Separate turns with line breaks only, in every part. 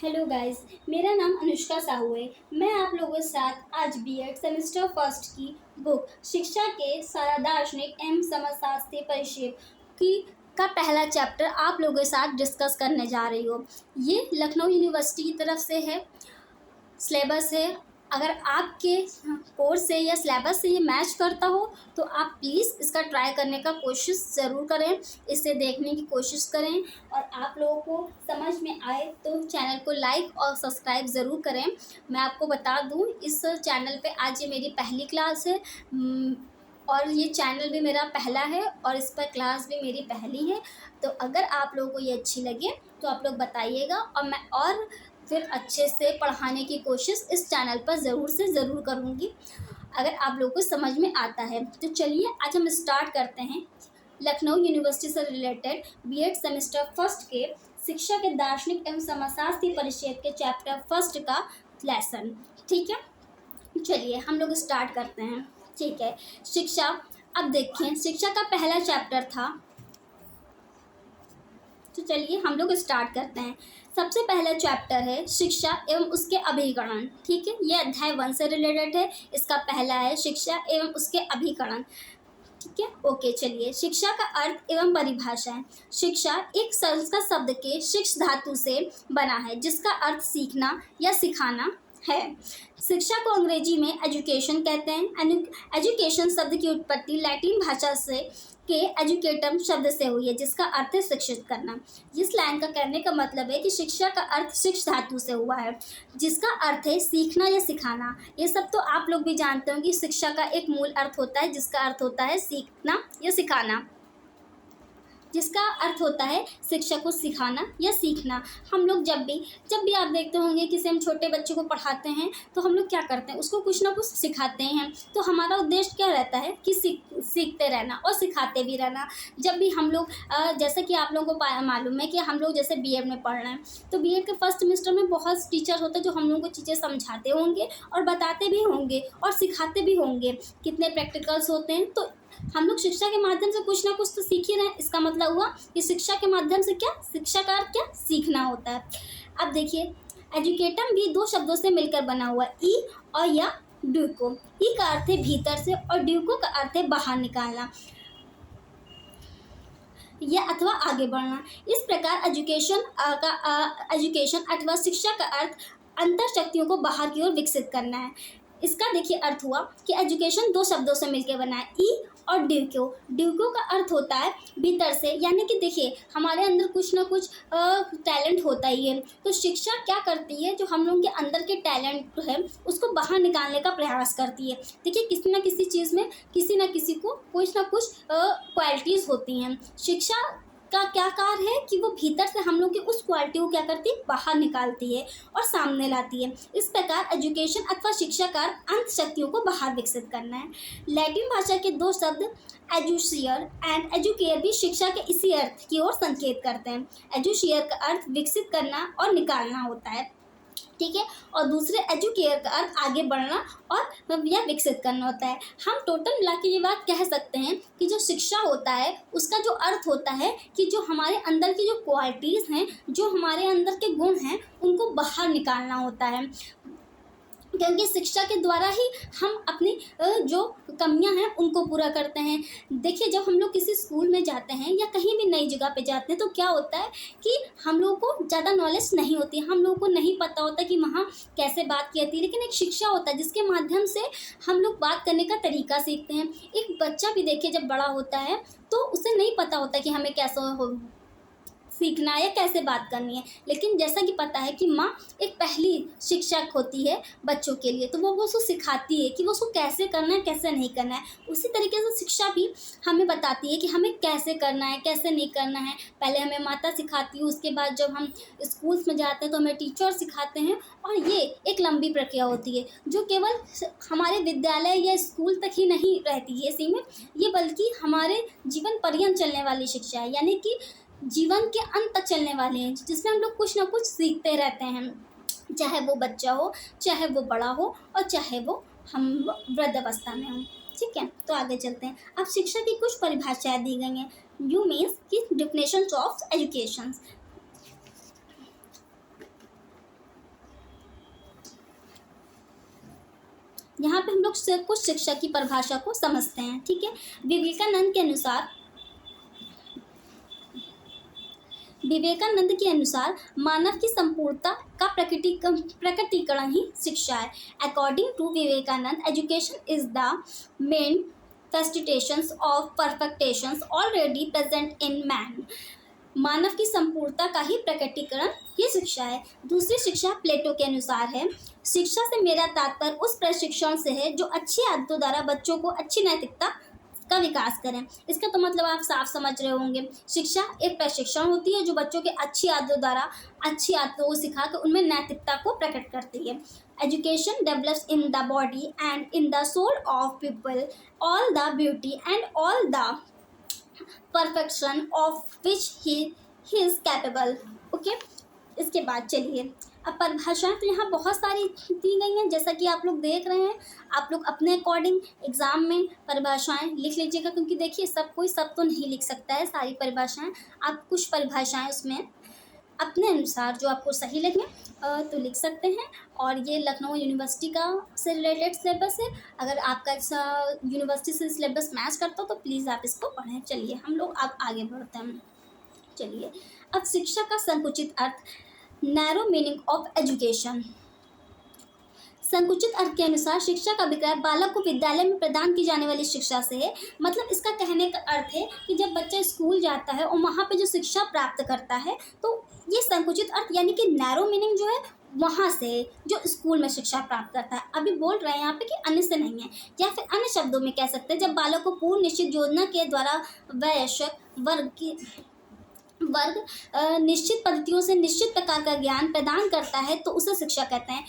Hello guys, मेरा नाम अनुष्का साहू है। मैं आप लोगों के साथ आज बीएड सेमेस्टर फर्स्ट की बुक शिक्षा के सारा दार्शनिक एवं समाजशास्त्रीय परिक्षेप की का पहला चैप्टर आप लोगों के साथ डिस्कस करने जा रही हूँ। ये लखनऊ यूनिवर्सिटी की तरफ से है, सिलेबस है। अगर आपके कोर्स से या सिलेबस से ये मैच करता हो तो आप प्लीज़ इसका ट्राई करने का कोशिश ज़रूर करें, इसे देखने की कोशिश करें और आप लोगों को समझ में आए तो चैनल को लाइक और सब्सक्राइब ज़रूर करें। मैं आपको बता दूं, इस चैनल पे आज ये मेरी पहली क्लास है और ये चैनल भी मेरा पहला है और इस पर क्लास भी मेरी पहली है। तो अगर आप लोगों को ये अच्छी लगे तो आप लोग बताइएगा और मैं और फिर अच्छे से पढ़ाने की कोशिश इस चैनल पर ज़रूर से ज़रूर करूँगी अगर आप लोगों को समझ में आता है। तो चलिए आज हम स्टार्ट करते हैं लखनऊ यूनिवर्सिटी से रिलेटेड बीएड सेमेस्टर फर्स्ट के शिक्षा के दार्शनिक एवं समाजशास्त्रीय परिक्षेप के चैप्टर फर्स्ट का लेसन। ठीक है, चलिए हम लोग स्टार्ट करते हैं। ठीक है, शिक्षा। अब देखिए, शिक्षा का पहला चैप्टर था, तो चलिए हम लोग स्टार्ट करते हैं। सबसे पहला चैप्टर है शिक्षा एवं उसके अभिकरण। ठीक है, ये अध्याय 1 से रिलेटेड है। इसका पहला है शिक्षा एवं उसके अभिकरण। ठीक है, ओके। चलिए, शिक्षा का अर्थ एवं परिभाषा है। शिक्षा एक संस्कृत शब्द के शिक्ष धातु से बना है जिसका अर्थ सीखना या सिखाना है। शिक्षा को अंग्रेजी में एजुकेशन कहते हैं। एजुकेशन शब्द की उत्पत्ति लैटिन भाषा से के एजुकेटम शब्द से हुई है जिसका अर्थ है शिक्षित करना। इस लाइन का कहने का मतलब है कि शिक्षा का अर्थ शिक्ष धातु से हुआ है जिसका अर्थ है सीखना या सिखाना। ये सब तो आप लोग भी जानते हो कि शिक्षा का एक मूल अर्थ होता है जिसका अर्थ होता है सीखना या सिखाना, जिसका अर्थ होता है शिक्षा को सिखाना या सीखना। हम लोग जब भी आप देखते होंगे किसी हम छोटे बच्चे को पढ़ाते हैं तो हम लोग क्या करते हैं, उसको कुछ ना कुछ सिखाते हैं। तो हमारा उद्देश्य क्या रहता है कि सीखते रहना और सिखाते भी रहना। जब भी हम लोग जैसे कि आप लोगों को मालूम है कि हम लोग जैसे बीएड में पढ़ रहे हैं तो बीएड के फर्स्ट सेमेस्टर में बहुत टीचर होते हैं जो हम लोगों को चीज़ें समझाते होंगे और बताते भी होंगे और सिखाते भी होंगे। कितने प्रैक्टिकल्स होते हैं, तो हम लोग शिक्षा के माध्यम से कुछ ना कुछ तो सीख ही रहे हैं। इसका मतलब हुआ कि शिक्षा के माध्यम से क्या, शिक्षा का अर्थ क्या, सीखना होता है। अब देखिए, एजुकेटम भी दो शब्दों से मिलकर बना हुआ है, ई और या ड्यूको। ई का अर्थ है भीतर से और ड्यूको का अर्थ है बाहर निकालना या अथवा आगे बढ़ना। इस प्रकार एजुकेशन अथवा शिक्षा का अर्थ अंतर शक्तियों को बाहर की ओर विकसित करना है। इसका देखिए अर्थ हुआ कि एजुकेशन दो शब्दों से मिलकर बना है, ई और ड्यूको। ड्यूको का अर्थ होता है भीतर से, यानी कि देखिए हमारे अंदर कुछ ना कुछ टैलेंट होता ही है। तो शिक्षा क्या करती है, जो हम लोगों के अंदर के टैलेंट है उसको बाहर निकालने का प्रयास करती है। देखिए किसी ना किसी चीज़ में किसी ना किसी को कुछ ना कुछ क्वालिटीज़ होती हैं। शिक्षा का क्या कार्य है कि वो भीतर से हम लोग की उस क्वालिटी को क्या करती है, बाहर निकालती है और सामने लाती है। इस प्रकार एजुकेशन अथवा शिक्षा का अंत शक्तियों को बाहर विकसित करना है। लैटिन भाषा के दो शब्द एजुशियर एंड एजुकेयर भी शिक्षा के इसी अर्थ की ओर संकेत करते हैं। एजुशियर का अर्थ विकसित करना और निकालना होता है, ठीक है, और दूसरे एजुकेयर का अर्थ आगे बढ़ना और या विकसित करना होता है। हम टोटल मिला के ये बात कह सकते हैं कि जो शिक्षा होता है उसका जो अर्थ होता है कि जो हमारे अंदर की जो क्वालिटीज़ हैं, जो हमारे अंदर के गुण हैं, उनको बाहर निकालना होता है। क्योंकि शिक्षा के द्वारा ही हम अपनी जो कमियां हैं उनको पूरा करते हैं। देखिए जब हम लोग किसी स्कूल में जाते हैं या कहीं भी नई जगह पे जाते हैं तो क्या होता है कि हम लोगों को ज़्यादा नॉलेज नहीं होती है, हम लोगों को नहीं पता होता कि वहाँ कैसे बात की जाती है। लेकिन एक शिक्षा होता है जिसके माध्यम से हम लोग बात करने का तरीका सीखते हैं। एक बच्चा भी देखिए जब बड़ा होता है तो उसे नहीं पता होता कि हमें कैसा सीखना है या कैसे बात करनी है, लेकिन जैसा कि पता है कि माँ एक पहली शिक्षक होती है बच्चों के लिए, तो वो उसको सिखाती है कि वो उसको कैसे करना है कैसे नहीं करना है। उसी तरीके से शिक्षा भी हमें बताती है कि हमें कैसे करना है कैसे नहीं करना है। पहले हमें माता सिखाती है, उसके बाद जब हम स्कूल्स में जाते हैं तो हमें टीचर सिखाते हैं, और ये एक लंबी प्रक्रिया होती है जो केवल हमारे विद्यालय या स्कूल तक ही नहीं रहती है सीमित, ये बल्कि हमारे जीवन पर्यंत चलने वाली शिक्षा है, यानी कि जीवन के अंत तक चलने वाले हैं, जिसमें हम लोग कुछ ना कुछ सीखते रहते हैं। चाहे वो बच्चा हो, चाहे वो बड़ा हो और चाहे वो हम वृद्ध अवस्था में हो। ठीक है, तो आगे चलते हैं। अब शिक्षा की कुछ परिभाषाएं दी गई हैं। यू मीन्स की डिफिनेशन ऑफ एजुकेशन। यहाँ पे हम लोग कुछ शिक्षा की परिभाषा को समझते हैं। ठीक है, विवेकानंद के अनुसार मानव की संपूर्णता का प्रकटीकरण ही शिक्षा है। According to Vivekananda, education is the manifestations of perfections already present in man. मानव की संपूर्णता का ही प्रकटीकरण ये शिक्षा है। दूसरी शिक्षा प्लेटो के अनुसार है, शिक्षा से मेरा तात्पर्य उस प्रशिक्षण से है जो अच्छी आदतों द्वारा बच्चों को अच्छी नैतिकता का विकास करें। इसका तो मतलब आप साफ समझ रहे होंगे, शिक्षा एक प्रशिक्षण होती है जो बच्चों के अच्छी आदतों द्वारा अच्छी आदतों को सिखा कर उनमें नैतिकता को प्रकट करती है। Education develops in the body and in the soul of people all the beauty and all the perfection of which he is capable. Okay, इसके बाद चलिए अब परिभाषाएं तो यहाँ बहुत सारी दी गई हैं, जैसा कि आप लोग देख रहे हैं। आप लोग अपने अकॉर्डिंग एग्जाम में परिभाषाएं लिख लीजिएगा, क्योंकि देखिए सब तो नहीं लिख सकता है सारी परिभाषाएं। आप कुछ परिभाषाएं उसमें अपने अनुसार जो आपको सही लगे तो लिख सकते हैं। और ये लखनऊ यूनिवर्सिटी का से रिलेटेड सिलेबस है। अगर आपका यूनिवर्सिटी से सिलेबस मैच करता हो तो प्लीज़ आप इसको पढ़ें। चलिए हम लोग अब आगे बढ़ते हैं। चलिए अब शिक्षा का संकुचित अर्थ, नैरो मीनिंग ऑफ एजुकेशन। संकुचित अर्थ के अनुसार शिक्षा का विक्रय बालक को विद्यालय में प्रदान की जाने वाली शिक्षा से है। मतलब इसका कहने का अर्थ है कि जब बच्चा स्कूल जाता है और वहाँ पे जो शिक्षा प्राप्त करता है, तो ये संकुचित अर्थ यानी कि नैरो मीनिंग जो है वहाँ से जो स्कूल में शिक्षा प्राप्त करता है। अभी बोल रहे हैं यहाँ पे कि अन्य से नहीं है, या फिर अन्य शब्दों में कह सकते हैं जब बालक को पूर्व निश्चित योजना के द्वारा वयस्क वर्ग निश्चित पद्धतियों से निश्चित प्रकार का ज्ञान प्रदान करता है तो उसे शिक्षा कहते हैं।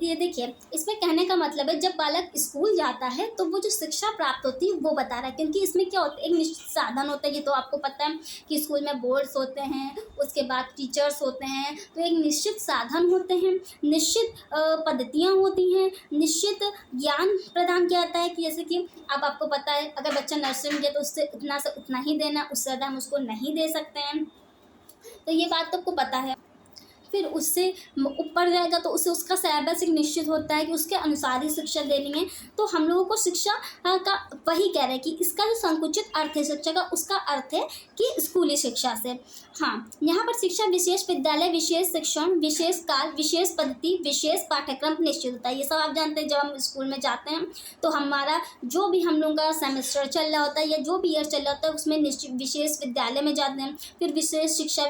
ये देखिए, इसमें कहने का मतलब है जब बालक स्कूल जाता है तो वो जो शिक्षा प्राप्त होती है वो बता रहा है। क्योंकि इसमें क्या होता है, एक निश्चित साधन होता है। ये तो आपको पता है कि स्कूल में बोर्ड्स होते हैं, उसके बाद टीचर्स होते हैं, तो एक निश्चित साधन होते हैं, निश्चित पद्धतियाँ होती हैं, निश्चित ज्ञान प्रदान किया जाता है। कि जैसे कि अब आपको पता है अगर बच्चा नर्सरी में गया तो उससे उतना से उतना ही देना, उससे ज़्यादा हम उसको नहीं दे सकते हैं। तो ये बात तो आपको पता है। फिर उससे ऊपर जाएगा तो उसे उसका सिलेबस एक निश्चित होता है कि उसके अनुसार ही शिक्षा देनी है। तो हम लोगों को शिक्षा का वही कह रहे हैं कि इसका जो संकुचित अर्थ है शिक्षा का, उसका अर्थ है कि स्कूली शिक्षा से। हाँ, यहाँ पर शिक्षा विशेष विद्यालय, विशेष शिक्षण, विशेष काल, विशेष पद्धति, विशेष पाठ्यक्रम निश्चित होता है। ये सब आप जानते हैं। जब हम स्कूल में जाते हैं तो हमारा जो भी हम लोगों का सेमेस्टर चल रहा होता है या जो भी ईयर चल रहा होता है उसमें निश्चित विशेष विद्यालय में जाते हैं। फिर विशेष शिक्षण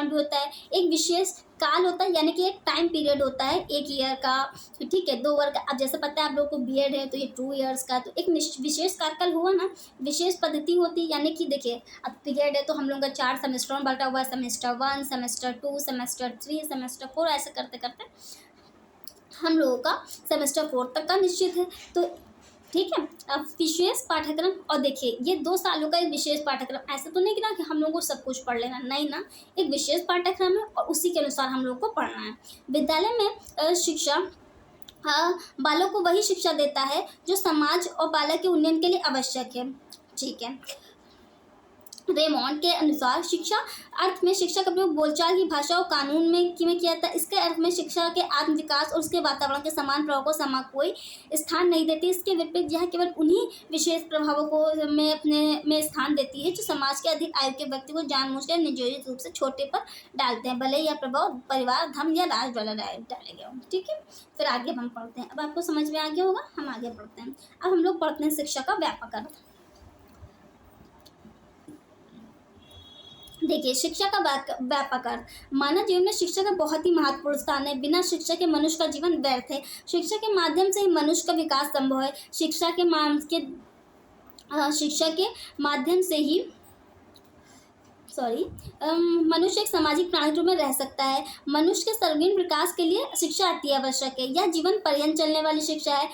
भी होता है, एक विशेष काल होता है यानी कि एक टाइम पीरियड होता है एक ईयर का, ठीक है, 2 वर्ग का। अब जैसे पता है आप लोगों को बीएड है तो ये 2 इयर्स का, तो एक विशेष कार्यकाल हुआ ना। विशेष पद्धति होती है यानी कि देखिए अब पीरियड है तो हम लोगों का 4 सेमेस्टर में बांटा हुआ है, सेमेस्टर 1, सेमेस्टर 2, सेमेस्टर 3, सेमेस्टर 4, ऐसे करते करते हम लोगों का सेमेस्टर 4 तक का निश्चित है। तो ठीक है, अब विशेष पाठ्यक्रम, और देखिए ये 2 सालों का एक विशेष पाठ्यक्रम, ऐसे तो नहीं कि ना कि हम लोगों को सब कुछ पढ़ लेना, नहीं ना, एक विशेष पाठ्यक्रम है और उसी के अनुसार हम लोगों को पढ़ना है। विद्यालय में शिक्षा बालक को वही शिक्षा देता है जो समाज और बालक के उन्नयन के लिए आवश्यक है। ठीक है, रेमॉन्ड के अनुसार शिक्षा अर्थ में शिक्षा का प्रयोग बोलचाल की भाषा और कानून में किया जाता है। इसके अर्थ में शिक्षा के आत्म विकास और उसके वातावरण के समान प्रभाव को समाज कोई स्थान नहीं देती। इसके विपरीत यह केवल उन्हीं विशेष प्रभावों को में अपने में स्थान देती है जो समाज के अधिक आयु के व्यक्ति को जानबूझकर नियोजित रूप से छोटे पर डालते हैं, भले यह प्रभाव परिवार, धर्म या राज द्वारा डाले गए हों। ठीक है, फिर आगे हम पढ़ते हैं। अब आपको समझ में आ गया होगा, हम आगे पढ़ते हैं। अब हम लोग पढ़ते हैं शिक्षा का व्यापक अर्थ। देखिए, शिक्षा का व्यापक अर्थ, मानव जीवन में शिक्षा का बहुत ही महत्वपूर्ण स्थान है। बिना शिक्षा के मनुष्य का जीवन व्यर्थ है। शिक्षा के माध्यम से ही मनुष्य का विकास संभव है। शिक्षा के माध्यम से ही मनुष्य एक सामाजिक प्राणी रूप में रह सकता है। मनुष्य के सर्वांगीण विकास के लिए शिक्षा अति आवश्यक है। यह जीवन पर्यंत चलने वाली शिक्षा है।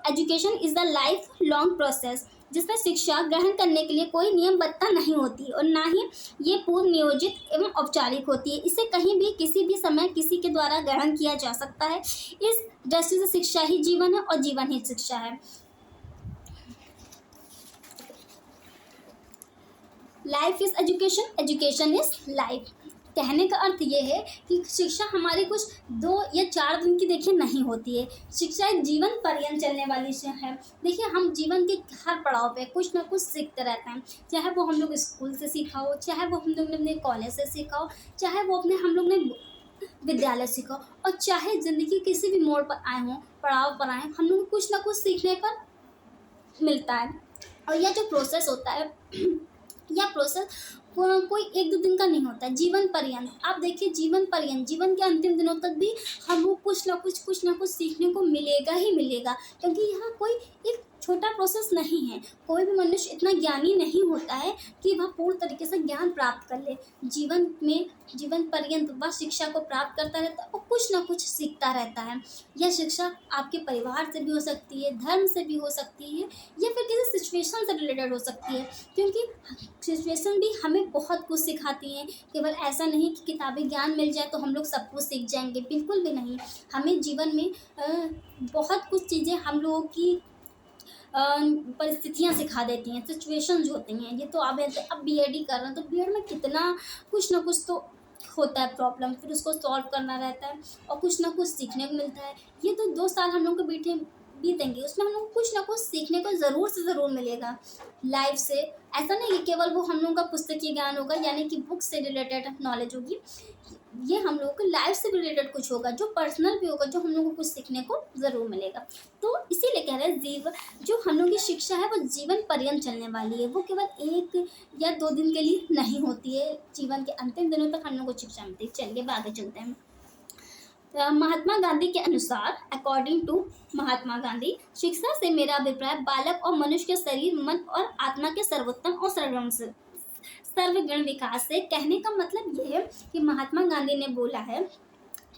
Education is the life long process, जिसमें शिक्षा ग्रहण करने के लिए कोई नियमबद्धता नहीं होती और ना ही ये पूर्व नियोजित एवं औपचारिक होती है। इसे कहीं भी किसी भी समय किसी के द्वारा ग्रहण किया जा सकता है। इस दृष्टि से शिक्षा ही जीवन है और जीवन ही शिक्षा है। Life is education, education is life. कहने का अर्थ ये है कि शिक्षा हमारी कुछ 2 या 4 दिन की देखिए नहीं होती है। शिक्षा एक जीवन पर्यंत चलने वाली है। देखिए हम जीवन के हर पड़ाव पे कुछ ना कुछ सीखते रहते हैं, चाहे वो हम लोग स्कूल से सीखा हो, चाहे वो हम लोग ने अपने कॉलेज से सीखा हो, चाहे वो अपने हम लोग ने विद्यालय सीखा हो, और चाहे ज़िंदगी किसी भी मोड़ पर आए हों, पड़ाव पर आए, हम लोग को कुछ ना कुछ सीखने पर मिलता है। और यह जो प्रोसेस होता है यह प्रोसेस कोई 1-2 दिन का नहीं होता है, जीवन पर्यंत। आप देखिए जीवन पर्यंत, जीवन के अंतिम दिनों तक भी हमको कुछ ना कुछ सीखने को मिलेगा ही मिलेगा, क्योंकि यहाँ कोई एक छोटा प्रोसेस नहीं है। कोई भी मनुष्य इतना ज्ञानी नहीं होता है कि वह पूर्ण तरीके से ज्ञान प्राप्त कर ले। जीवन पर्यंत वह शिक्षा को प्राप्त करता रहता है और कुछ ना कुछ सीखता रहता है। यह शिक्षा आपके परिवार से भी हो सकती है, धर्म से भी हो सकती है, या फिर किसी सिचुएशन से रिलेटेड हो सकती है, क्योंकि सिचुएशन भी हमें बहुत कुछ सिखाती हैं। केवल ऐसा नहीं कि किताबी ज्ञान मिल जाए तो हम लोग सब कुछ सीख जाएंगे, बिल्कुल भी नहीं। हमें जीवन में बहुत कुछ चीज़ें हम लोगों की परिस्थितियाँ सिखा देती हैं, सिचुएशंस होती हैं। ये तो अब बीएड ही कर रहे हैं, तो बीएड में कितना कुछ ना कुछ तो होता है प्रॉब्लम, फिर उसको सॉल्व करना रहता है और कुछ ना कुछ सीखने को मिलता है। ये तो 2 साल हम लोग के बीतेंगे, उसमें हम लोग को कुछ ना कुछ सीखने को ज़रूर से ज़रूर मिलेगा लाइफ से। ऐसा नहीं कि केवल वो हम लोगों का पुस्तकीय ज्ञान होगा, यानी कि बुक से रिलेटेड नॉलेज होगी। ये हम लोगों को लाइफ से रिलेटेड कुछ होगा, जो पर्सनल भी होगा, जो हम लोगों को कुछ सीखने को ज़रूर मिलेगा। तो इसीलिए कह रहे हैं जो हम लोगों की शिक्षा है वो जीवन पर्यंत चलने वाली है। वो केवल 1 या 2 दिन के लिए नहीं होती है, जीवन के अंतिम दिनों तक हम लोग को शिक्षा मिलती है। चलिए अब आगे चलते हैं। महात्मा गांधी के अनुसार, अकॉर्डिंग टू महात्मा गांधी, शिक्षा से मेरा अभिप्राय बालक और मनुष्य के शरीर, मन और आत्मा के सर्वोत्तम और सर्वगुण विकास से। कहने का मतलब ये है कि महात्मा गांधी ने बोला है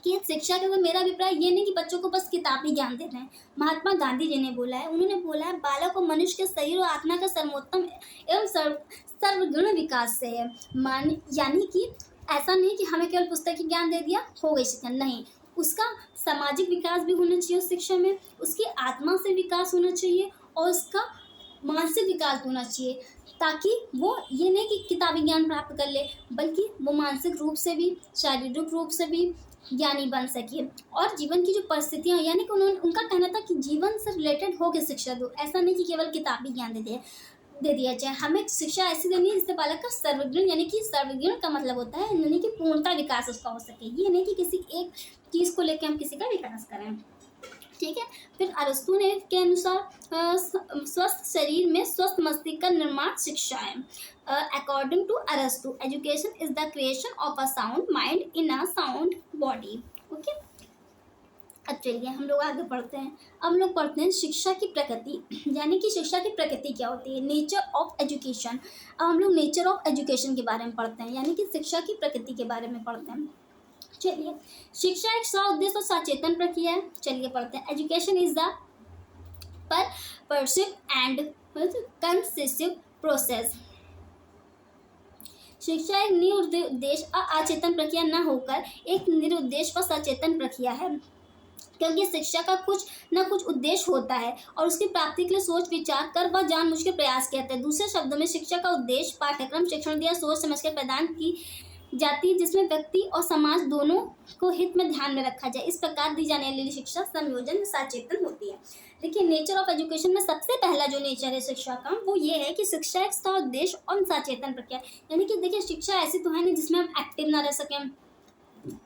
कि शिक्षा के, मेरा अभिप्राय ये नहीं कि बच्चों को बस किताबी ज्ञान देना है। महात्मा गांधी जी ने बोला है, उन्होंने बोला है बालक और मनुष्य के शरीर और आत्मा का सर्वोत्तम एवं सर्वगुण विकास से है। यानी कि ऐसा नहीं कि हमें केवल पुस्तकीय ज्ञान दे दिया हो गई शिक्षा, नहीं। उसका सामाजिक विकास भी होना चाहिए उस शिक्षा में, उसकी आत्मा से विकास होना चाहिए और उसका मानसिक विकास होना चाहिए, ताकि वो ये नहीं कि किताबी ज्ञान प्राप्त कर ले, बल्कि वो मानसिक रूप से भी, शारीरिक रूप से भी ज्ञानी बन सके। और जीवन की जो परिस्थितियाँ, यानी कि उनका कहना था कि जीवन से रिलेटेड होकर शिक्षा दो, ऐसा नहीं कि केवल किताबी ज्ञान दे दिया जाए। हमें शिक्षा ऐसी देनी है जिससे बालक का सर्वगुण, यानी कि सर्वगुण का मतलब होता है यानी कि पूर्णता विकास उसका हो सके। ये नहीं कि किसी एक चीज़ को लेकर हम किसी का विकास करें, ठीक है। फिर अरस्तु ने के अनुसार स्वस्थ शरीर में स्वस्थ मस्तिष्क का निर्माण शिक्षा है। अकॉर्डिंग टू अरस्तु, education is the creation of a sound mind in a sound body. Okay, अब चलिए हम लोग आगे पढ़ते हैं। अब हम लोग पढ़ते हैं शिक्षा की प्रकृति, यानी कि शिक्षा की प्रकृति क्या होती है, नेचर ऑफ एजुकेशन। अब हम लोग नेचर ऑफ एजुकेशन के बारे में पढ़ते हैं, यानी कि शिक्षा की प्रकृति के बारे में पढ़ते हैं। चलिए, शिक्षा एक उद्देश्य और सचेतन प्रक्रिया है। चलिए पढ़ते हैं। Education is the purposive and conscious process. शिक्षा एक निरुद्देश्य और अचेतन प्रक्रिया न होकर एक निरुद्देश्य व सचेतन प्रक्रिया है, क्योंकि शिक्षा का कुछ न कुछ उद्देश्य होता है और उसकी प्राप्ति के लिए सोच विचार कर व जानबूझ के प्रयास किया जाता है। दूसरे शब्दों में शिक्षा का उद्देश्य पाठ्यक्रम शिक्षण दिया सोच समझ कर प्रदान की जाती है, जिसमें व्यक्ति और समाज दोनों को हित में ध्यान में रखा जाए। इस प्रकार दी जाने वाली शिक्षा संयोजन सचेतन होती है। देखिए, नेचर ऑफ एजुकेशन में सबसे पहला जो नेचर है शिक्षा का, वो ये है कि शिक्षा एक सउद्देश्य और सचेतन प्रक्रिया, यानी कि देखिए शिक्षा ऐसी तो है नहीं जिसमें हम एक्टिव ना रह सकें।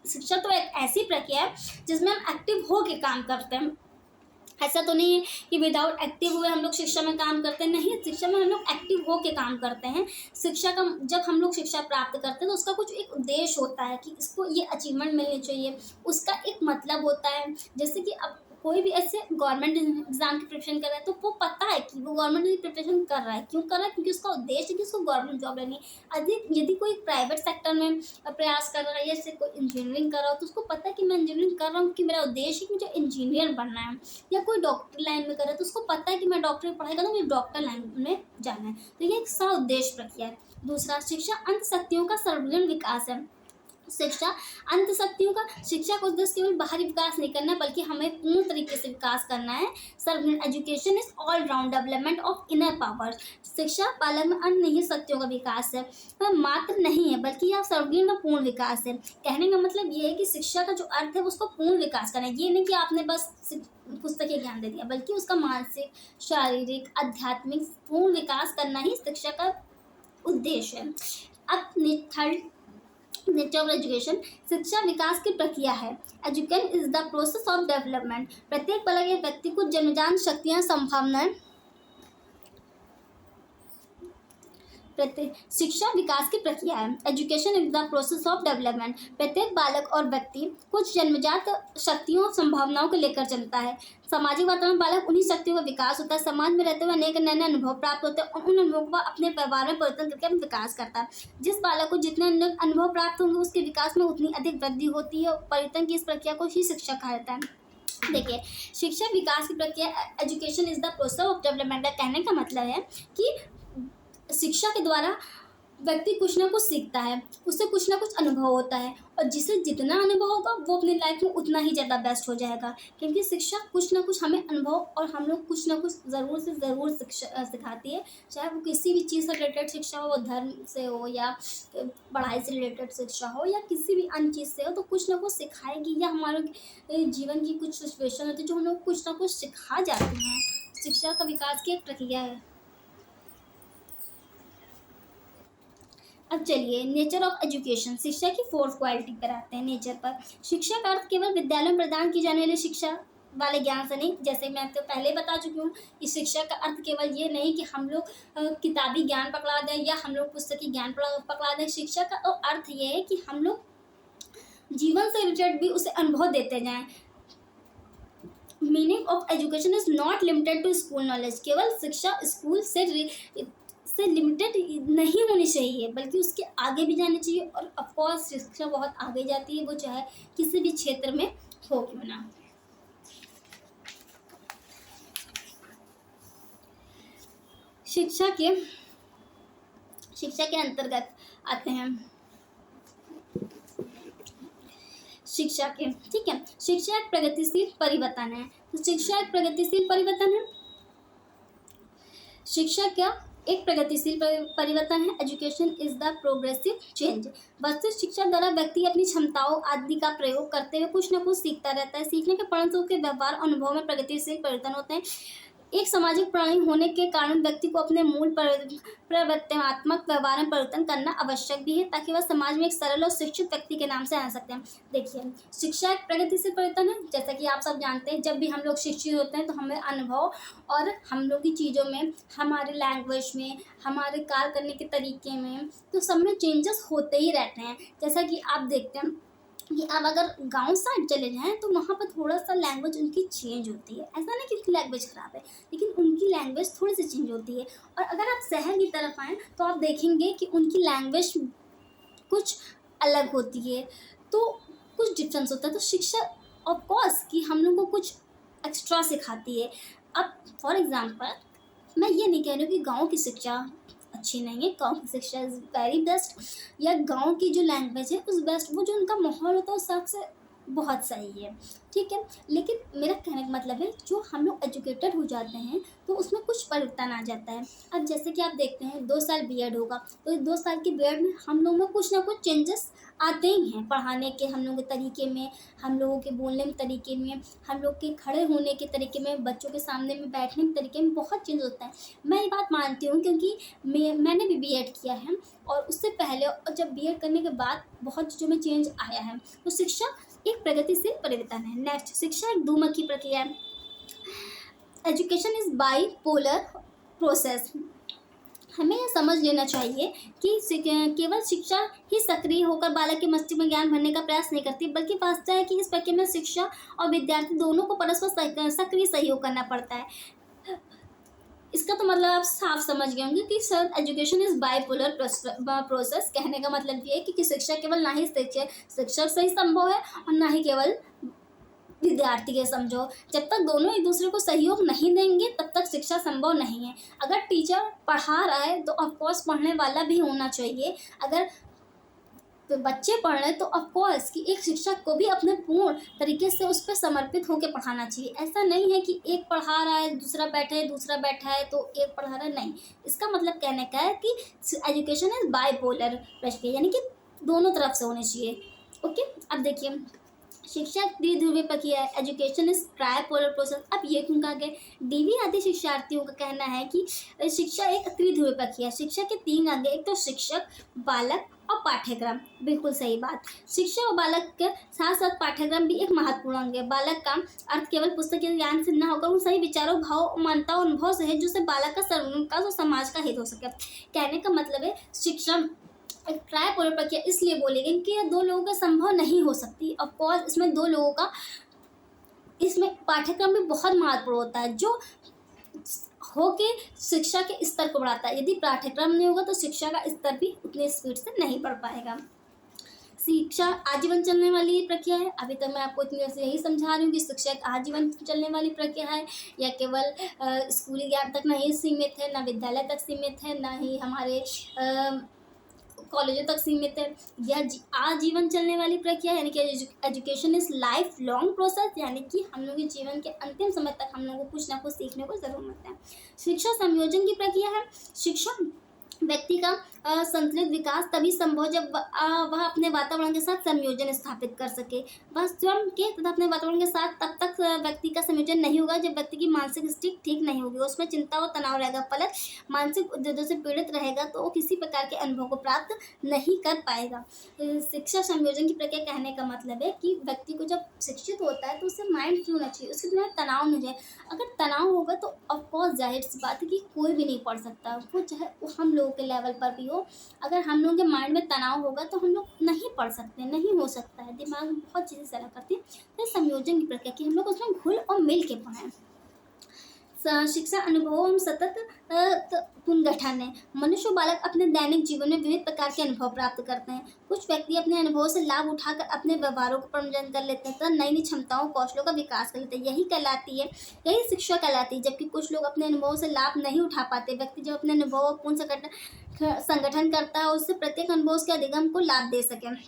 शिक्षा तो एक ऐसी प्रक्रिया है जिसमें हम एक्टिव होके काम करते हैं। ऐसा तो नहीं है कि विदाउट एक्टिव हुए हम लोग शिक्षा में काम करते हैं, नहीं, शिक्षा में हम लोग एक्टिव होके काम करते हैं। शिक्षा का जब हम लोग शिक्षा प्राप्त करते हैं तो उसका कुछ एक उद्देश्य होता है कि इसको ये अचीवमेंट मिलनी चाहिए, उसका एक मतलब होता है। जैसे कि अब कोई भी ऐसे गवर्नमेंट एग्जाम की प्रिपरेशन कर रहा है तो वो पता है कि वो गवर्नमेंट की प्रिपरेशन कर रहा है, क्यों कर रहा है, क्योंकि उसका उद्देश्य है कि उसको गवर्नमेंट जॉब लेनी है। यदि कोई प्राइवेट सेक्टर में प्रयास कर रहा है, जैसे कोई इंजीनियरिंग कर रहा हो, तो उसको पता है कि मैं इंजीनियरिंग कर रहा हूँ कि मेरा उद्देश्य है कि मुझे इंजीनियर बनना है। या कोई डॉक्टर लाइन में कर रहा है तो उसको पता है कि मैं डॉक्टर पढ़ाई कर रहा हूँ, मुझे डॉक्टर लाइन में जाना है। तो ये एक सउद्देश्य प्रक्रिया है। दूसरा, शिक्षा अंत शक्तियों का सर्वगुण विकास है। शिक्षा अंत शक्तियों का शिक्षा का उद्देश्य केवल बाहरी विकास नहीं करना बल्कि हमें पूर्ण तरीके से विकास करना है। सर्वगुण education is all round development of inner power. शिक्षा बालक में अन्य नहीं शक्तियों का विकास है, वह मात्र नहीं है बल्कि यह सर्वगुण का पूर्ण विकास है। कहने का मतलब ये है कि शिक्षा का जो अर्थ है उसको पूर्ण विकास करना है। ये नहीं कि आपने बस पुस्तकीय ज्ञान दे दिया, बल्कि उसका मानसिक, शारीरिक, आध्यात्मिक पूर्ण विकास करना ही शिक्षा का उद्देश्य है। अब थर्ड नेचर ऑफ एजुकेशन, शिक्षा विकास की प्रक्रिया है। Education is the process of development. प्रत्येक बालक या व्यक्ति को जन्मजात शक्तियां, संभावनाएं, शिक्षा विकास की प्रक्रिया है। Education is the process of development. प्रत्येक बालक और व्यक्ति कुछ जन्मजात शक्तियों और संभावनाओं को लेकर जन्मता है। सामाजिक वातावरण बालक उन्हीं शक्तियों का विकास होता है। समाज में रहते हुए अनेक नए नए अनुभव प्राप्त होते हैं और उन अनुभवों को अपने व्यवहार में परिवर्तन करके अपना विकास करता है। जिस बालक को जितने अनुभव प्राप्त होंगे उसके विकास में उतनी अधिक वृद्धि होती है। परिवर्तन की इस प्रक्रिया को ही शिक्षा कहा जाता है। देखिए, शिक्षा विकास की प्रक्रिया, education is the process of development का कहने का मतलब है कि शिक्षा के द्वारा व्यक्ति कुछ ना कुछ सीखता है, उससे कुछ ना कुछ अनुभव होता है और जिसे जितना अनुभव होगा वो अपनी लाइफ में उतना ही ज़्यादा बेस्ट हो जाएगा। क्योंकि शिक्षा कुछ ना कुछ हमें अनुभव और हम लोग कुछ ना कुछ ज़रूर से ज़रूर सिखाती है। चाहे वो किसी भी चीज़ से रिलेटेड शिक्षा हो, धर्म से हो या पढ़ाई से रिलेटेड शिक्षा हो या किसी भी अन्य चीज़ से हो, तो कुछ ना कुछ सिखाएगी या हमारे जीवन की कुछ सिचुएशन होती है जो हम लोग कुछ ना कुछ सिखा जाते हैं। शिक्षा का विकास की एक प्रक्रिया है। अब चलिए नेचर ऑफ एजुकेशन, शिक्षा की फोर्थ क्वालिटी पर आते हैं। नेचर पर, शिक्षा का अर्थ केवल विद्यालय में प्रदान की जाने वाली शिक्षा वाले ज्ञान से नहीं। जैसे मैं तो पहले बता चुकी हूँ कि शिक्षा का अर्थ केवल ये नहीं कि हम लोग किताबी ज्ञान पकड़ा दें या हम लोग पुस्तकीय ज्ञान पकड़ा दें। शिक्षा का तो अर्थ ये है कि हम लोग जीवन से रिलेटेड भी उसे अनुभव देते जाएं। Meaning of education is not limited to school knowledge. केवल शिक्षा स्कूल से लिमिटेड नहीं होनी चाहिए बल्कि उसके आगे भी जानी चाहिए। और ऑफकोर्स शिक्षा बहुत आगे जाती है, वो चाहे किसी भी क्षेत्र में हो क्यों ना। शिक्षा के अंतर्गत आते हैं शिक्षा के, ठीक है। शिक्षा एक प्रगतिशील परिवर्तन है। तो शिक्षा एक प्रगतिशील परिवर्तन है। शिक्षा क्या एक प्रगतिशील परिवर्तन है। Education is the progressive change. वस्तु शिक्षा द्वारा व्यक्ति अपनी क्षमताओं आदि का प्रयोग करते हुए कुछ न कुछ सीखता रहता है। सीखने के परिणामस्वरूप के व्यवहार अनुभव में प्रगतिशील परिवर्तन होते हैं। एक सामाजिक प्राणी होने के कारण व्यक्ति को अपने मूल प्रवर्तनात्मक व्यवहार में परिवर्तन करना आवश्यक भी है ताकि वह समाज में एक सरल और शिक्षित व्यक्ति के नाम से आ सकते हैं। देखिए, शिक्षा एक प्रगतिशील परिवर्तन है। जैसा कि आप सब जानते हैं, जब भी हम लोग शिक्षित होते हैं तो हमें अनुभव और हम लोग की चीज़ों में, हमारे लैंग्वेज में, हमारे कार्य करने के तरीके में, तो सब में चेंजेस होते ही रहते हैं। जैसा कि आप देखते हैं कि आप अगर गांव साइड चले जाएं तो वहाँ पर थोड़ा सा लैंग्वेज उनकी चेंज होती है। ऐसा नहीं कि उनकी लैंग्वेज ख़राब है, लेकिन उनकी लैंग्वेज थोड़ी सी चेंज होती है। और अगर आप शहर की तरफ आएँ तो आप देखेंगे कि उनकी लैंग्वेज कुछ अलग होती है, तो कुछ डिफरेंस होता है। तो शिक्षा ऑफ कोर्स कि हम लोग को कुछ एक्स्ट्रा सिखाती है। अब फॉर एग्जांपल, मैं ये नहीं कह रही हूँ कि गाँव की शिक्षा अच्छी नहीं है। गाँव की शिक्षा इज़ वेरी बेस्ट, या गांव की जो लैंग्वेज है उस बेस्ट, वो जो उनका माहौल होता है उस हिसाब से बहुत सही है, ठीक है। लेकिन मेरा कहने का मतलब है जो हम लोग एजुकेटेड हो जाते हैं तो उसमें कुछ परिवर्तन आ जाता है। अब जैसे कि आप देखते हैं 2 साल बीएड होगा तो 2 साल की बीएड में हम लोग में कुछ ना कुछ चेंजेस आते ही हैं। पढ़ाने के हम लोग के तरीके में, हम लोगों के बोलने के तरीके में, हम लोग के खड़े होने के तरीके में, बच्चों के सामने में बैठने के तरीके में बहुत चेंज होता है। मैं ये बात मानती हूँ क्योंकि मैंने भी बीएड किया है और उससे पहले और जब बीएड करने के बाद बहुत चीज़ों में चेंज आया है। तो शिक्षा एक प्रगतिशील परिवर्तन है। नेक्स्ट, शिक्षा एक दुमुखी प्रक्रिया है। Education is bipolar process. हमें यह समझ लेना चाहिए कि केवल शिक्षा ही सक्रिय होकर बालक के मस्तिष्क में ज्ञान भरने का प्रयास नहीं करती, बल्कि वास्तव है कि इस प्रक्रिया में शिक्षा और विद्यार्थी दोनों को परस्पर सक्रिय सहयोग करना पड़ता है। इसका तो मतलब आप साफ समझ गए होंगे कि sir education is bipolar process. कहने का मतलब ये है कि शिक्षा केवल ना ही शिक्षक से ही संभव है और ना ही केवल विद्यार्थी के समझो। जब तक दोनों एक दूसरे को सहयोग नहीं देंगे तब तक शिक्षा संभव नहीं है। अगर टीचर पढ़ा रहा है तो ऑफकोर्स पढ़ने वाला भी होना चाहिए। अगर बच्चे पढ़ रहे हैं तो ऑफकोर्स कि एक शिक्षक को भी अपने पूर्ण तरीके से उस पर समर्पित होकर पढ़ाना चाहिए। ऐसा नहीं है कि एक पढ़ा रहा है दूसरा बैठा है तो एक पढ़ा रहा है, नहीं। इसका मतलब कहने का है कि एजुकेशन इज बाइपोलर प्रक्रिया, यानी कि दोनों तरफ से होनी चाहिए। ओके, अब देखिए शिक्षा द्विध्रुवीय प्रक्रिया है, एजुकेशन इज ट्राइपोलर प्रोसेस। अब ये क्यों कहा गया? डीवी आदि शिक्षार्थियों का कहना है कि शिक्षा एक त्रिध्रुवीय प्रक्रिया है। शिक्षा के 3 अंग, एक तो शिक्षक, बालक और पाठ्यक्रम। बिल्कुल सही बात। शिक्षा और बालक के साथ साथ पाठ्यक्रम भी एक महत्वपूर्ण अंग है। बालक का अर्थ केवल पुस्तकीय ज्ञान से न होकर उन सही विचारों, भाव, मान्यताओं, अनुभव से है जिससे बालक का सर्वोन्मुख और समाज का हित हो सके। कहने का मतलब है शिक्षा एक ट्राइपोलर प्रक्रिया इसलिए बोली गई कि यह 2 लोगों का संभव नहीं हो सकती। ऑफ कोर्स इसमें 2 लोगों का, इसमें पाठ्यक्रम भी बहुत महत्वपूर्ण होता है जो होके शिक्षा के स्तर को बढ़ाता है। यदि पाठ्यक्रम नहीं होगा तो शिक्षा का स्तर भी उतनी स्पीड से नहीं बढ़ पाएगा। शिक्षा आजीवन चलने वाली प्रक्रिया है। अभी तक मैं आपको इतनी देर से यही समझा रही हूँ कि शिक्षा एक आजीवन चलने वाली प्रक्रिया है, या केवल स्कूली ज्ञान तक नहीं सीमित है, ना विद्यालय तक सीमित है, ना ही हमारे कॉलेजों तक सीमित है। यह आजीवन चलने वाली प्रक्रिया यानी कि education is life long process, यानी कि हम लोग के जीवन के अंतिम समय तक हम लोगों को कुछ ना कुछ सीखने को जरूर मिलता है। शिक्षा संयोजन की प्रक्रिया है। शिक्षा व्यक्ति का संतुलित विकास तभी संभव जब वह अपने वातावरण के साथ संयोजन स्थापित कर सके। वह स्वयं के तथा अपने वातावरण के साथ तब तक व्यक्ति का संयोजन नहीं होगा जब व्यक्ति की मानसिक स्थिति ठीक नहीं होगी, उसमें चिंता और तनाव रहेगा, फलत मानसिक उद्वेगों से पीड़ित रहेगा तो वो किसी प्रकार के अनुभव को प्राप्त नहीं कर पाएगा। शिक्षा संयोजन की प्रक्रिया कहने का मतलब है कि व्यक्ति को जब शिक्षित होता है तो उससे माइंड फ्री होना चाहिए, उसके दिमाग में तनाव नहीं जाए। अगर तनाव होगा तो ऑफकोर्स जाहिर सी बात है कि कोई भी नहीं पढ़ सकता, वो चाहे हम लोगों के लेवल पर भी हो। अगर हम लोगों के माइंड में तनाव होगा तो हम लोग नहीं पढ़ सकते, नहीं हो सकता है, दिमाग में बहुत चीज़ें चला करती है। तो संयोजन की प्रक्रिया कि हम लोग उसमें घुल और मिल के पढ़ें। शिक्षा अनुभवों में सतत पुनर्गठन है। मनुष्य और बालक अपने दैनिक जीवन में विविध प्रकार के अनुभव प्राप्त करते हैं। कुछ व्यक्ति अपने अनुभवों से लाभ उठाकर अपने व्यवहारों को परिवर्तन कर लेते हैं तथा नई नई क्षमताओं कौशलों का विकास कर लेते हैं, यही शिक्षा कहलाती है। जबकि कुछ लोग अपने अनुभवों से लाभ नहीं उठा पाते। व्यक्ति जब अपने अनुभवों को पूर्ण संगठन करता है, उससे प्रत्येक अनुभव के अधिगम को लाभ दे सके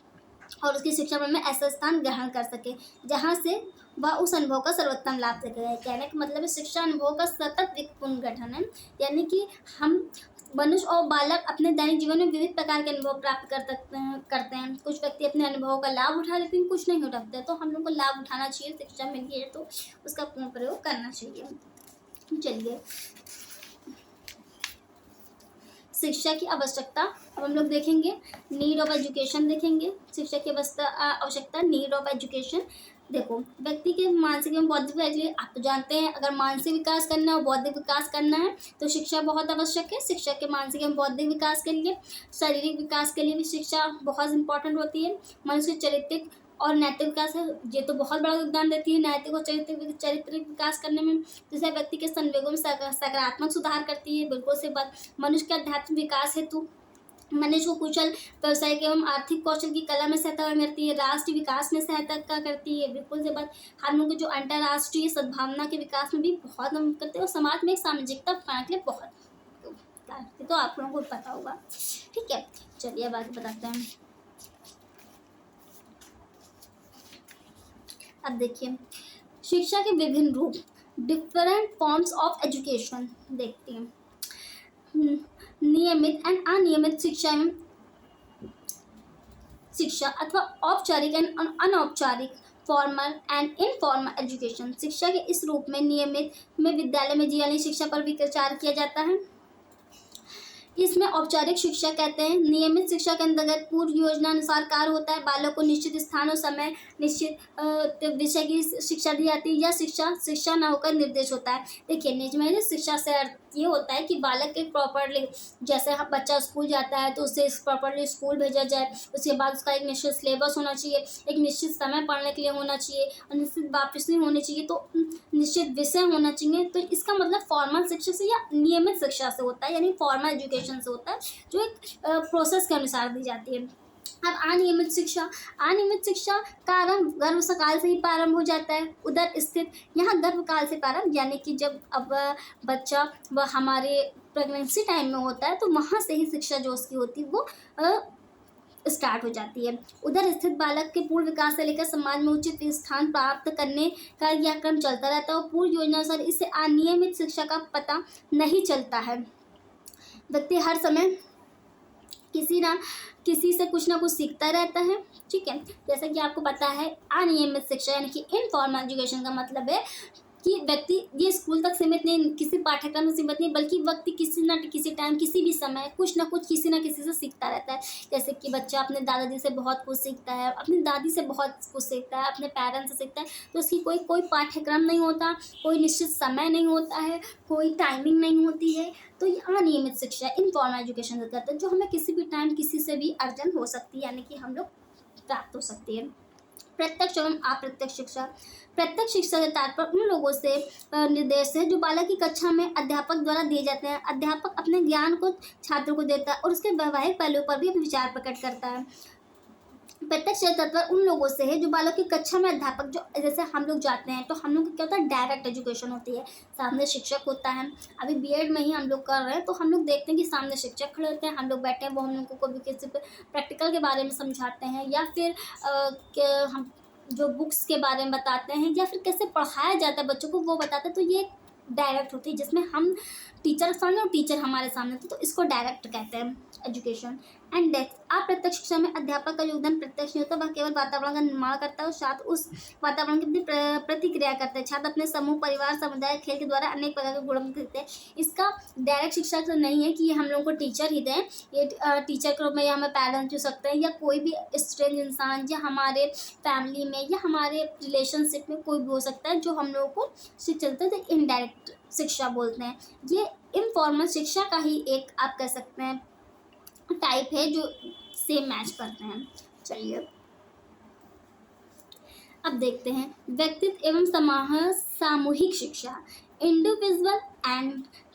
और उसकी शिक्षा में ऐसा स्थान ग्रहण कर सके जहाँ से वह उस अनुभव का सर्वोत्तम लाभ सके। कहने का मतलब है शिक्षा अनुभव का सतत पुनर्गठन है, यानी कि हम मनुष्य और बालक अपने दैनिक जीवन में विविध प्रकार के अनुभव प्राप्त करते हैं। कुछ व्यक्ति अपने अनुभवों का लाभ उठा लेते हैं, कुछ नहीं उठाते। तो हम लोग को लाभ उठाना चाहिए, शिक्षा मिल गई है तो उसका पूर्ण प्रयोग करना चाहिए। चलिए शिक्षा की आवश्यकता अब हम लोग देखेंगे, नीड ऑफ एजुकेशन देखेंगे। शिक्षा की आवश्यकता, नीड ऑफ एजुकेशन। देखो व्यक्ति के मानसिक एवं बौद्धिक विकास के लिए आप तो जानते हैं अगर मानसिक विकास करना है और बौद्धिक विकास करना है तो शिक्षा बहुत आवश्यक है। शिक्षा के मानसिक एवं बौद्धिक विकास के लिए, शारीरिक विकास के लिए भी शिक्षा बहुत इंपॉर्टेंट होती है। मनुष्य चारित्रिक और नैतिक विकास है, ये तो बहुत बड़ा योगदान देती है नैतिक और चारित्रिक विकास करने में। जैसे व्यक्ति के संवेगों में सकारात्मक सुधार करती है। बिल्कुल से बात। मनुष्य के आध्यात्मिक विकास हेतु मनुष्य को कुशल व्यवसायिक एवं आर्थिक कौशल की कला में सहायता करती है, राष्ट्रीय विकास में सहायता करती है। बिल्कुल से बात। हम लोग जो अंतर्राष्ट्रीय सद्भावना के विकास में भी बहुत मदद करते हैं और समाज में एक सामाजिकता बनाने के लिए बहुत, तो आप लोगों को पता होगा। ठीक है, चलिए अब आगे बताते हैं। अब देखिए शिक्षा के विभिन्न रूप, डिफरेंट फॉर्म्स ऑफ एजुकेशन देखते हैं। नियमित एंड अनियमित शिक्षा अथवा औपचारिक एंड अनौपचारिक, फॉर्मल एंड इनफॉर्मल एजुकेशन। शिक्षा के इस रूप में नियमित में विद्यालय में दी जाने शिक्षा पर विचार किया जाता है। इसमें औपचारिक शिक्षा कहते हैं। नियमित शिक्षा के अंतर्गत पूर्व योजना अनुसार कार्य होता है। बालक को निश्चित स्थान और समय, निश्चित विषय की शिक्षा दी जाती है। यह शिक्षा न होकर निर्देश होता है। देखिए नियमित शिक्षा से अर्थ ये होता है कि बालक के प्रॉपरली, जैसे बच्चा स्कूल जाता है तो उसे प्रॉपरली स्कूल भेजा जाए। उसके बाद उसका एक निश्चित सिलेबस होना चाहिए, एक निश्चित समय पढ़ने के लिए होना चाहिए और निश्चित वापसी होनी चाहिए, तो निश्चित विषय होना चाहिए। तो इसका मतलब फॉर्मल शिक्षा से या नियमित शिक्षा से होता है, यानी फॉर्मल एजुकेशन से होता है जो एक प्रोसेस के अनुसार दी जाती है। अब अनियमित शिक्षा का आरंभ गर्भकाल से ही प्रारंभ हो जाता है। उदर स्थित, यहाँ गर्भकाल से प्रारंभ यानी कि जब अब बच्चा वह हमारे प्रेगनेंसी टाइम में होता है तो वहाँ से ही शिक्षा जो उसकी होती है वो स्टार्ट हो जाती है। उधर स्थित बालक के पूर्ण विकास से लेकर समाज में उचित स्थान प्राप्त करने का यह क्रम चलता रहता है और पूर्ण योजना अनुसार इससे अनियमित शिक्षा का पता नहीं चलता है। व्यक्ति हर समय किसी से कुछ ना कुछ सीखता रहता है। ठीक है, जैसा कि आपको पता है अनियमित शिक्षा यानी कि इनफॉर्मल एजुकेशन का मतलब है कि व्यक्ति ये स्कूल तक सीमित नहीं, किसी पाठ्यक्रम में सीमित नहीं, बल्कि व्यक्ति किसी न किसी टाइम किसी भी समय कुछ ना कुछ किसी न किसी से सीखता रहता है। जैसे कि बच्चा अपने दादाजी से बहुत कुछ सीखता है, अपनी दादी से बहुत कुछ सीखता है, अपने पेरेंट्स से सीखता है। तो उसकी कोई पाठ्यक्रम नहीं होता, कोई निश्चित समय नहीं होता है, कोई टाइमिंग नहीं होती है। तो ये अनियमित शिक्षा इनफॉर्मल एजुकेशन का कहते हैं, जो हमें किसी भी टाइम किसी से भी अर्जन हो सकती है, यानी कि हम लोग प्राप्त हो सकती है। प्रत्यक्ष एवं अप्रत्यक्ष शिक्षा। प्रत्यक्ष शिक्षा के तात्पर्य उन लोगों से निर्देश है जो बालक की कक्षा में अध्यापक द्वारा दिए जाते हैं। अध्यापक अपने ज्ञान को छात्रों को देता है और उसके वैवाहिक पहलुओं पर भी अपने विचार प्रकट करता है। प्रत्यक्ष तत्व उन लोगों से है जो बालक की कक्षा में अध्यापक, जो जैसे हम लोग जाते हैं तो हम लोग को क्या होता है, डायरेक्ट एजुकेशन होती है, सामने शिक्षक होता है। अभी बीएड में ही हम लोग कर रहे हैं तो हम लोग देखते हैं कि सामने शिक्षक खड़े होते हैं, हम लोग बैठे हैं, वो हम लोग को कभी किसी प्रैक्टिकल के बारे में समझाते हैं या फिर हम जो बुक्स के बारे में बताते हैं या फिर कैसे पढ़ाया जाता है बच्चों को वो बताते हैं। तो ये डायरेक्ट होती है जिसमें हम टीचर सामने और टीचर हमारे सामने थे, तो इसको डायरेक्ट कहते हैं एजुकेशन। And depth. अप्रत्यक्ष शिक्षा में अध्यापक का योगदान प्रत्यक्ष नहीं होता, वह केवल वातावरण का निर्माण करता है और साथ उस वातावरण की प्रतिक्रिया करता है। छात्र अपने समूह, परिवार, समुदाय, खेल के द्वारा अनेक प्रकार के गुण सीखते हैं। इसका डायरेक्ट शिक्षा तो नहीं है कि ये हम लोगों को टीचर ही दें, ये टीचर के रूप में या हमें पेरेंट्स हो सकते हैं या कोई भी स्ट्रेंज इंसान या हमारे फैमिली में या हमारे रिलेशनशिप में कोई भी हो सकता है जो हम लोगों को शिक्षा देता है, तो इनडायरेक्ट शिक्षा बोलते हैं। ये इनफॉर्मल शिक्षा का ही एक आप कह सकते हैं टाइप है जो सेम मैच करते हैं। चलिए अब देखते हैं व्यक्तित्व एवं सामूहिक शिक्षा, इंडिविजुअल एंड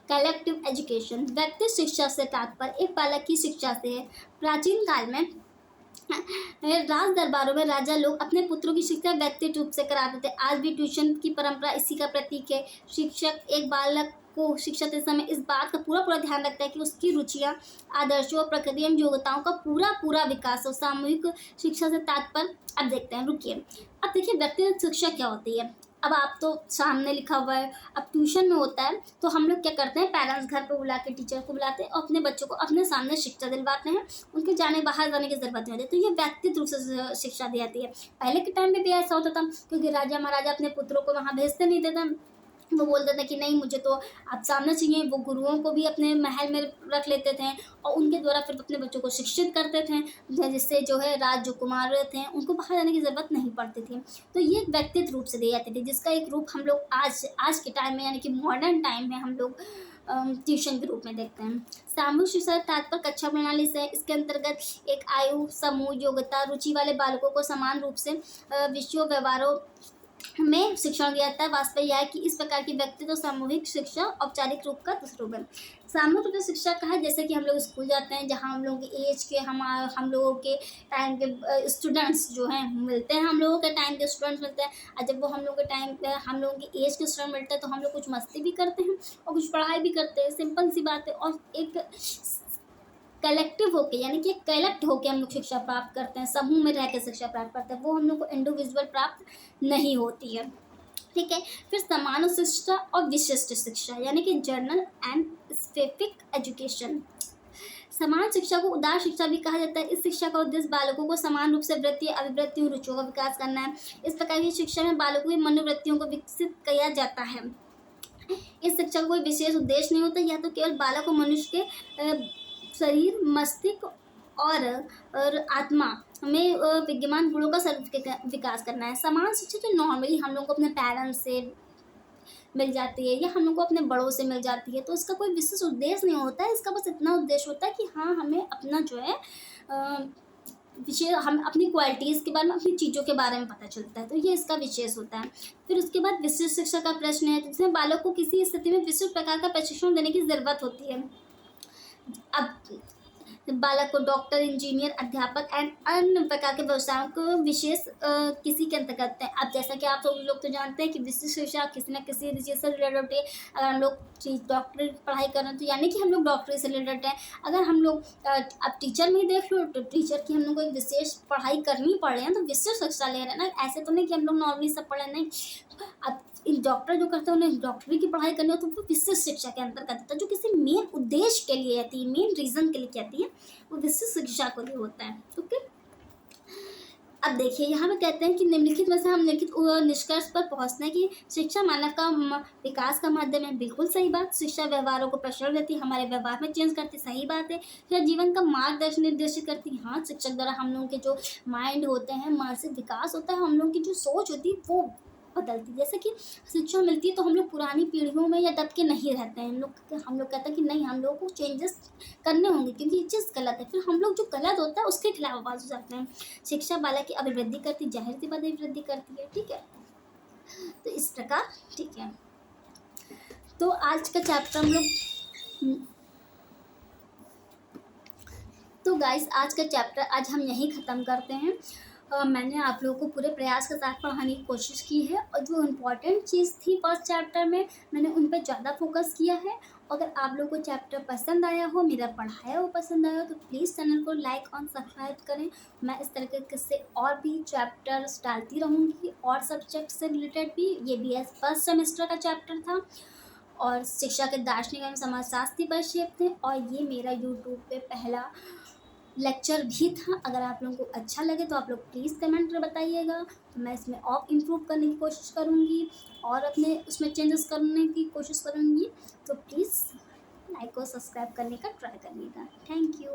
कलेक्टिव एजुकेशन। व्यक्तिगत शिक्षा से तात्पर्य एक बालक की शिक्षा से है। प्राचीन काल में राज दरबारों में राजा लोग अपने पुत्रों की शिक्षा व्यक्तिगत रूप से कराते थे। आज भी ट्यूशन की परंपरा इसी का प्रतीक है। शिक्षक एक बालक को शिक्षा देते समय इस बात का पूरा ध्यान रखता है कि उसकी रुचियां, आदर्शों और प्रकृति एवं योग्यताओं का पूरा विकास हो। सामूहिक शिक्षा से तात्पर्य अब देखते हैं, रुकिए। अब देखिए व्यक्तिगत शिक्षा क्या होती है। अब आप तो सामने लिखा हुआ है, अब ट्यूशन में होता है तो हम लोग क्या करते हैं, पेरेंट्स घर पे बुला के टीचर को बुलाते हैं और अपने बच्चों को अपने सामने शिक्षा दिलवाते हैं, उनके बाहर जाने की जरूरत नहीं होती। तो ये व्यक्तिगत रूप से शिक्षा दी जाती है। पहले के टाइम में भी ऐसा होता था क्योंकि राजा महाराजा अपने पुत्रों को वहाँ भेजते नहीं थे, वो बोलते थे कि नहीं मुझे तो आप सामने चाहिए। वो गुरुओं को भी अपने महल में रख लेते थे और उनके द्वारा फिर अपने बच्चों को शिक्षित करते थे, जिससे जो है राजकुमार थे उनको बाहर जाने की ज़रूरत नहीं पड़ती थी। तो ये व्यक्तिगत रूप से दी जाती थी, जिसका एक रूप हम लोग आज के टाइम में यानी कि मॉडर्न टाइम में हम लोग ट्यूशन के रूप में देखते हैं। सामूहिक शिक्षा तात्पर्य कक्षा प्रणाली से, इसके अंतर्गत एक आयु, समूह, योग्यता, रुचि वाले बालकों को समान रूप से विषयों, व्यवहारों में शिक्षण दिया जाता है। वास्तव यह है कि इस प्रकार की व्यक्तिगत और सामूहिक शिक्षा औपचारिक रूप का दूसरा रूप है। सामूहिक रूप से शिक्षा का है जैसे कि हम लोग स्कूल जाते हैं, जहाँ हम लोगों के एज के हम लोगों के टाइम के स्टूडेंट्स जो हैं मिलते हैं, हम लोगों के टाइम के स्टूडेंट्स मिलते हैं। और जब वो हम लोगों के टाइम पे हम लोगों के एज के स्टूडेंट मिलते हैं तो हम लोग कुछ मस्ती भी करते हैं और कुछ पढ़ाई भी करते हैं, सिंपल सी बात है। और एक कलेक्टिव होके यानी कि कलेक्ट होके हम लोग शिक्षा प्राप्त करते हैं, समूह में रह के शिक्षा प्राप्त करते हैं, वो हम लोग को इंडिविजुअल प्राप्त नहीं होती है। ठीक है, फिर समान शिक्षा और विशिष्ट शिक्षा यानी कि जनरल एंड स्पेसिफिक एजुकेशन। समान शिक्षा को उदार शिक्षा भी कहा जाता है। इस शिक्षा का उद्देश्य बालकों को समान रूप से वृत्ति, अभिवृत्ति और रुचियों का विकास करना है। इस प्रकार की शिक्षा में बालकों की मनोवृत्तियों को विकसित किया जाता है। इस शिक्षा का कोई विशेष उद्देश्य नहीं होता, यह तो केवल बालक को मनुष्य के शरीर, मस्तिष्क और आत्मा में विद्यमान गुणों का सर्व विकास करना है। समान शिक्षा जो नॉर्मली हम लोग को अपने पेरेंट्स से मिल जाती है या हम लोग को अपने बड़ों से मिल जाती है, तो इसका कोई विशेष उद्देश्य नहीं होता है। इसका बस इतना उद्देश्य होता है कि हाँ हमें अपना जो है विशेष, हम अपनी क्वालिटीज़ के बारे में, अपनी चीज़ों के बारे में पता चलता है, तो ये इसका विशेष होता है। फिर उसके बाद विशिष्ट शिक्षा का प्रश्न है, जिसमें बालक को किसी स्थिति में विशिष्ट प्रकार का प्रशिक्षण देने की ज़रूरत होती है। अब बालक को डॉक्टर, इंजीनियर, अध्यापक एंड अन्य प्रकार के व्यवसायों को विशेष किसी के अंतर्गत करते हैं। अब जैसा कि आप सब लोग तो जानते हैं कि विशिष्ट शिक्षा किसी न किसी विषय से रिलेटेड होती है। अगर हम लोग डॉक्टरी की पढ़ाई कर रहे हैं तो यानी कि हम लोग डॉक्टरी से रिलेटेड हैं। अगर हम लोग अब टीचर में ही देख लो तो टीचर की हम लोग को एक विशेष पढ़ाई करनी पड़ रही है तो विशेष शिक्षा ले रहे हैं ना, ऐसे तो नहीं कि हम लोग नॉर्मली सब पढ़े नहीं। अब इन डॉक्टर जो करते हैं उन्हें डॉक्टरी की पढ़ाई करनी हो तो वो विशिष्ट शिक्षा के अंतर्गत होता है, जो किसी मेन उद्देश्य के लिए आती है, मेन रीजन के लिए कहती है, वो विशिष्ट शिक्षा को लिए होता है। ओके, अब देखिए यहाँ पे कहते हैं कि निम्नलिखित में से हम निम्नलिखित निष्कर्ष पर पहुँचते हैं कि शिक्षा मानव का विकास का माध्यम है। बिल्कुल सही बात। शिक्षा व्यवहारों को प्रश्न देती है, हमारे व्यवहार में चेंज करती, सही बात है। फिर जीवन का मार्गदर्शन निर्देशित करती है। हाँ, शिक्षक द्वारा हम लोगों के जो माइंड होते हैं, मानसिक विकास होता है, हम लोगों की जो सोच होती है वो बदलती है। जैसे कि शिक्षा मिलती है तो हम लोग पुरानी पीढ़ियों में या दब के नहीं रहते हैं। हम लोग कहते हैं कि नहीं, हम लोगों को चेंजेस करने होंगे क्योंकि ये चीज़ गलत है। फिर हम लोग जो गलत होता है उसके खिलाफ आवाज उठाते हैं। शिक्षा बालक की अभिवृद्धि करती, जाहिर सी बात अभिवृद्धि करती है। ठीक है, तो इस प्रकार ठीक है। तो आज का चैप्टर हम लोग तो गाइस आज का चैप्टर आज हम यहीं ख़त्म करते हैं। मैंने आप लोगों को पूरे प्रयास के साथ पढ़ाने की कोशिश की है और जो इम्पोर्टेंट चीज़ थी फर्स्ट चैप्टर में मैंने उन पर ज़्यादा फोकस किया है। अगर आप लोगों को चैप्टर पसंद आया हो, मेरा पढ़ाया हो पसंद आया हो तो प्लीज़ चैनल को लाइक और सब्सक्राइब करें। मैं इस तरीके से और भी चैप्टर्स डालती रहूँगी और सब्जेक्ट से रिलेटेड भी। ये BS फर्स्ट सेमेस्टर का चैप्टर था और शिक्षा के दार्शनिक एवं समाजशास्त्री परिक्षेप थे और ये मेरा यूट्यूब पे पहला लेक्चर भी था। अगर आप लोगों को अच्छा लगे तो आप लोग प्लीज़ कमेंट में बताइएगा, तो मैं इसमें और इम्प्रूव करने की कोशिश करूँगी और अपने उसमें चेंजेस करने की कोशिश करूँगी। तो प्लीज़ लाइक और सब्सक्राइब करने का ट्राई करिएगा। Thank you.